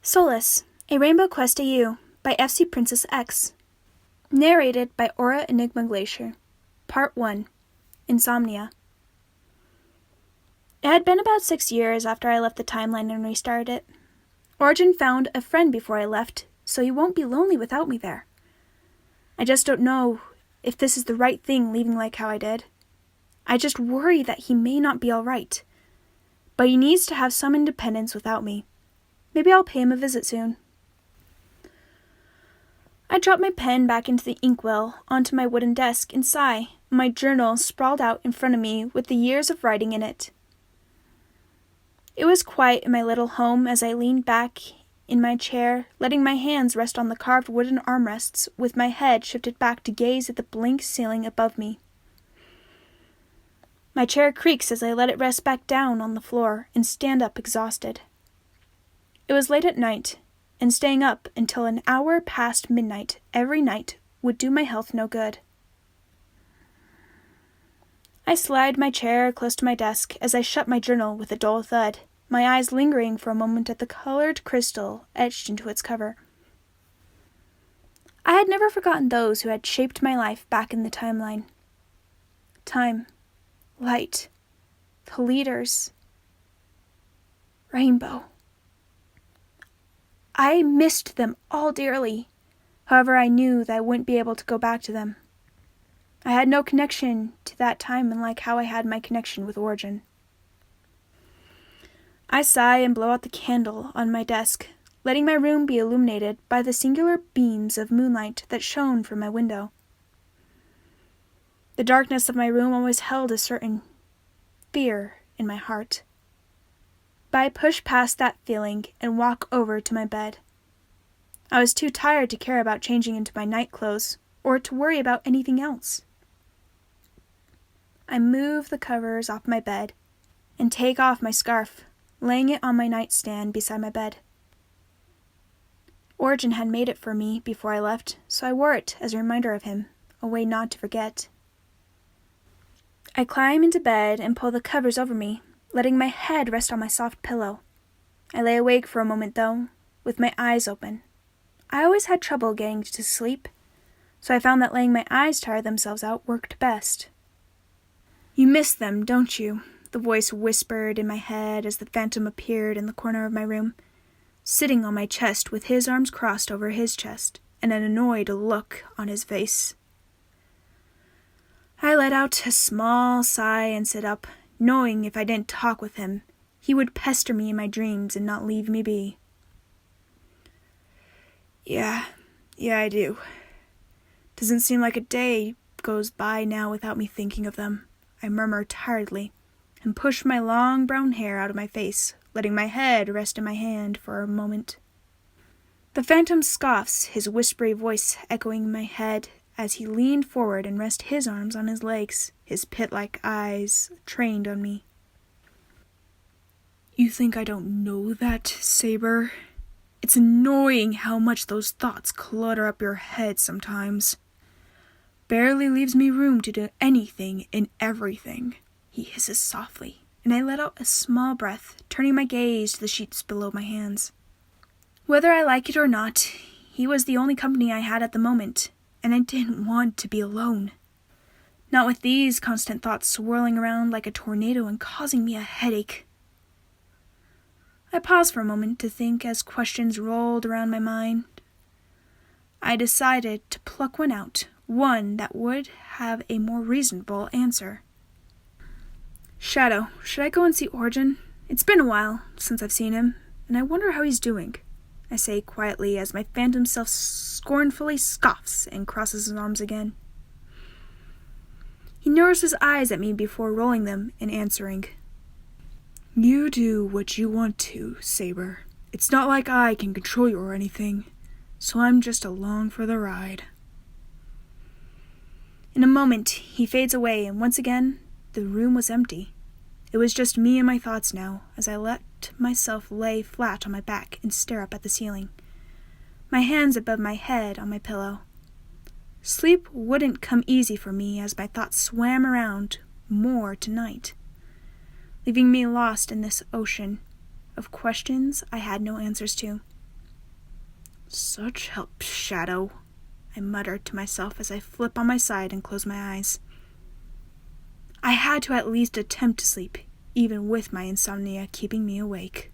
Solace, A Rainbow Quest AU by FC Princess X. Narrated by Enigma Glacier. Part 1. Insomnia. It had been about 6 years after I left the timeline and restarted it. Origin found a friend before I left, so he won't be lonely without me there. I just don't know if this is the right thing leaving like how I did. I just worry that he may not be alright. But he needs to have some independence without me. Maybe I'll pay him a visit soon. I dropped my pen back into the inkwell onto my wooden desk and sigh, my journal sprawled out in front of me with the years of writing in it. It was quiet in my little home as I leaned back in my chair, letting my hands rest on the carved wooden armrests with my head shifted back to gaze at the blank ceiling above me. My chair creaks as I let it rest back down on the floor and stand up exhausted. It was late at night, and staying up until an hour past midnight every night would do my health no good. I slid my chair close to my desk as I shut my journal with a dull thud, my eyes lingering for a moment at the colored crystal etched into its cover. I had never forgotten those who had shaped my life back in the timeline. Time, light, the leaders, rainbow. I missed them all dearly. However, I knew that I wouldn't be able to go back to them. I had no connection to that time unlike how I had my connection with Origin. I sigh and blow out the candle on my desk, letting my room be illuminated by the singular beams of moonlight that shone from my window. The darkness of my room always held a certain fear in my heart. But I pushed past that feeling and walked over to my bed. I was too tired to care about changing into my night clothes or to worry about anything else. I move the covers off my bed and take off my scarf, laying it on my nightstand beside my bed. Origin had made it for me before I left, so I wore it as a reminder of him, a way not to forget. I climb into bed and pull the covers over me, letting my head rest on my soft pillow. I lay awake for a moment, though, with my eyes open. I always had trouble getting to sleep, so I found that letting my eyes tire themselves out worked best. "You miss them, don't you?" the voice whispered in my head as the phantom appeared in the corner of my room, sitting on my chest with his arms crossed over his chest and an annoyed look on his face. I let out a small sigh and sit up, knowing if I didn't talk with him, he would pester me in my dreams and not leave me be. Yeah, I do. Doesn't seem like a day goes by now without me thinking of them, I murmur tiredly, and push my long brown hair out of my face, letting my head rest in my hand for a moment. The phantom scoffs, his whispery voice echoing in my head as he leaned forward and rested his arms on his legs, his pit-like eyes trained on me. "You think I don't know that, Sabre? It's annoying how much those thoughts clutter up your head sometimes. Barely leaves me room to do anything and everything," he hisses softly, and I let out a small breath, turning my gaze to the sheets below my hands. Whether I like it or not, he was the only company I had at the moment, and I didn't want to be alone. Not with these constant thoughts swirling around like a tornado and causing me a headache. I paused for a moment to think as questions rolled around my mind. I decided to pluck one out, one that would have a more reasonable answer. "Shadow, should I go and see Origin? It's been a while since I've seen him, and I wonder how he's doing," I say quietly as my phantom self scornfully scoffs and crosses his arms again. He narrows his eyes at me before rolling them and answering. "You do what you want to, Sabre. It's not like I can control you or anything, so I'm just along for the ride." In a moment, he fades away, and once again, the room was empty. It was just me and my thoughts now, as I let myself lay flat on my back and stare up at the ceiling, my hands above my head on my pillow. Sleep wouldn't come easy for me as my thoughts swam around more tonight, leaving me lost in this ocean of questions I had no answers to. Such help, Shadow, I muttered to myself as I flip on my side and close my eyes. I had to at least attempt to sleep, even with my insomnia keeping me awake.